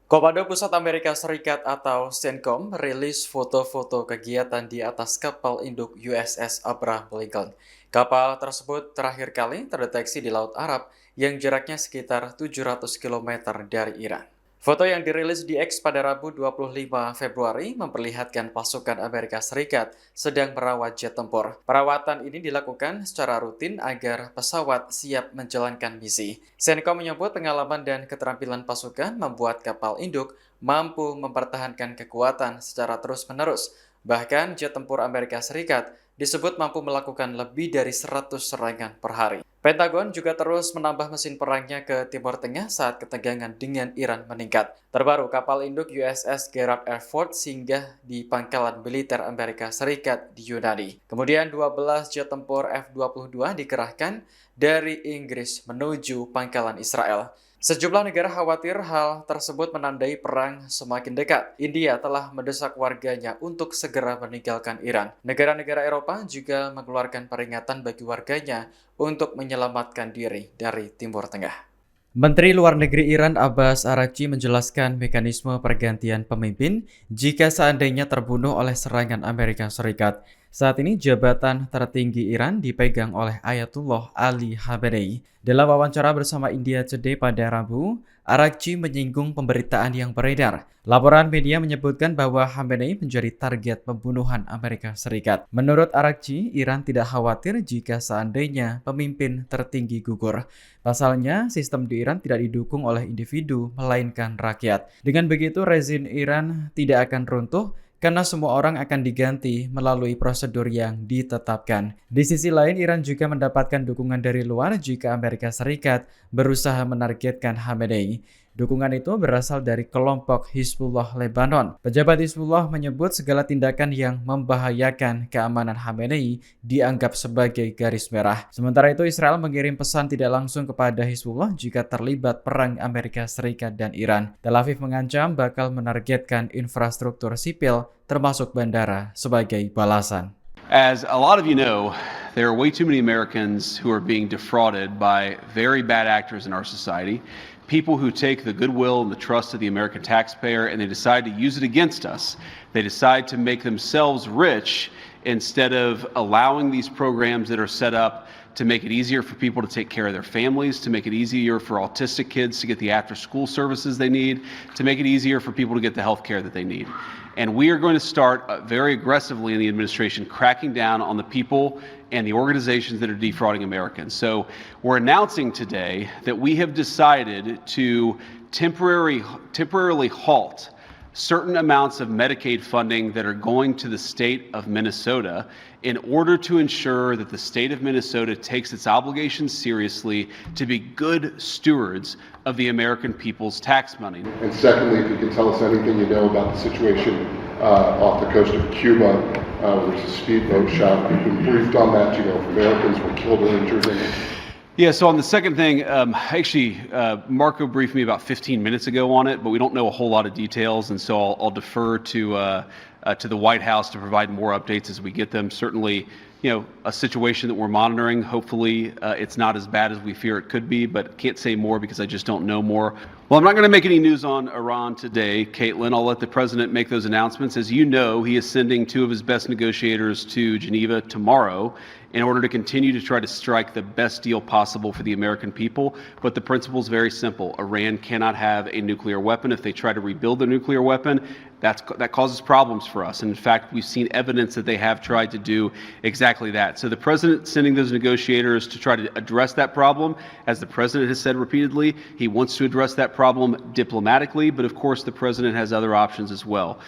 Komando Pusat Amerika Serikat atau CENTCOM merilis foto-foto kegiatan di atas kapal induk USS Abraham Lincoln. Kapal tersebut terakhir kali terdeteksi di Laut Arab yang jaraknya sekitar 700 km dari Iran. Foto yang dirilis di X pada Rabu 25 Februari memperlihatkan pasukan Amerika Serikat sedang merawat jet tempur. Perawatan ini dilakukan secara rutin agar pesawat siap menjalankan misi. CENTCOM menyebut pengalaman dan keterampilan pasukan membuat kapal induk mampu mempertahankan kekuatan secara terus-menerus. Bahkan jet tempur Amerika Serikat disebut mampu melakukan lebih dari 100 serangan per hari. Pentagon juga terus menambah mesin perangnya ke Timur Tengah saat ketegangan dengan Iran meningkat. Terbaru, kapal induk USS Gerald R. Ford singgah di pangkalan militer Amerika Serikat di Yunani. Kemudian 12 jet tempur F-22 dikerahkan dari Inggris menuju pangkalan Israel. Sejumlah negara khawatir hal tersebut menandai perang semakin dekat. India telah mendesak warganya untuk segera meninggalkan Iran. Negara-negara Eropa juga mengeluarkan peringatan bagi warganya untuk menyelamatkan diri dari Timur Tengah. Menteri Luar Negeri Iran Abbas Araghchi menjelaskan mekanisme pergantian pemimpin jika seandainya terbunuh oleh serangan Amerika Serikat. Saat ini jabatan tertinggi Iran dipegang oleh Ayatullah Ali Khamenei. Dalam wawancara bersama India Today pada Rabu, Araghchi menyinggung pemberitaan yang beredar. Laporan media menyebutkan bahwa Khamenei menjadi target pembunuhan Amerika Serikat. Menurut Araghchi, Iran tidak khawatir jika seandainya pemimpin tertinggi gugur. Pasalnya, sistem di Iran tidak didukung oleh individu, melainkan rakyat. Dengan begitu, rezim Iran tidak akan runtuh karena semua orang akan diganti melalui prosedur yang ditetapkan. Di sisi lain, Iran juga mendapatkan dukungan dari luar jika Amerika Serikat berusaha menargetkan Khamenei. Dukungan itu berasal dari kelompok Hizbullah Lebanon. Pejabat Hizbullah menyebut segala tindakan yang membahayakan keamanan Khamenei dianggap sebagai garis merah. Sementara itu, Israel mengirim pesan tidak langsung kepada Hizbullah jika terlibat perang Amerika Serikat dan Iran. Tel Aviv mengancam bakal menargetkan infrastruktur sipil termasuk bandara sebagai balasan. As a lot of you know, there are way too many Americans who are being defrauded by very bad actors in our society. People who take the goodwill and the trust of the American taxpayer and they decide to use it against us. They decide to make themselves rich instead of allowing these programs that are set up to make it easier for people to take care of their families, to make it easier for autistic kids to get the after-school services they need, to make it easier for people to get the health care that they need. And we are going to start very aggressively in the administration cracking down on the people and the organizations that are defrauding Americans. So we're announcing today that we have decided to temporarily halt certain amounts of Medicaid funding that are going to the state of Minnesota in order to ensure that the state of Minnesota takes its obligations seriously to be good stewards of the American people's tax money. And secondly, if you can tell us anything you know about the situation off the coast of Cuba, where there's a speedboat shot. We've been briefed on that. You know, if Americans were killed or injured in it. Yeah, so on the second thing, actually, Marco briefed me about 15 minutes ago on it, but we don't know a whole lot of details, and so I'll defer to the White House to provide more updates as we get them. Certainly, you know, a situation that we're monitoring. Hopefully, it's not as bad as we fear it could be, but can't say more because I just don't know more. Well, I'm not going to make any news on Iran today, Caitlin. I'll let the president make those announcements. As you know, he is sending two of his best negotiators to Geneva tomorrow in order to continue to try to strike the best deal possible for the American people. But the principle is very simple. Iran cannot have a nuclear weapon. If they try to rebuild a nuclear weapon, that causes problems for us. And in fact, we've seen evidence that they have tried to do exactly that. So the president sending those negotiators to try to address that problem, as the president has said repeatedly, he wants to address that problem diplomatically, but of course the president has other options as well.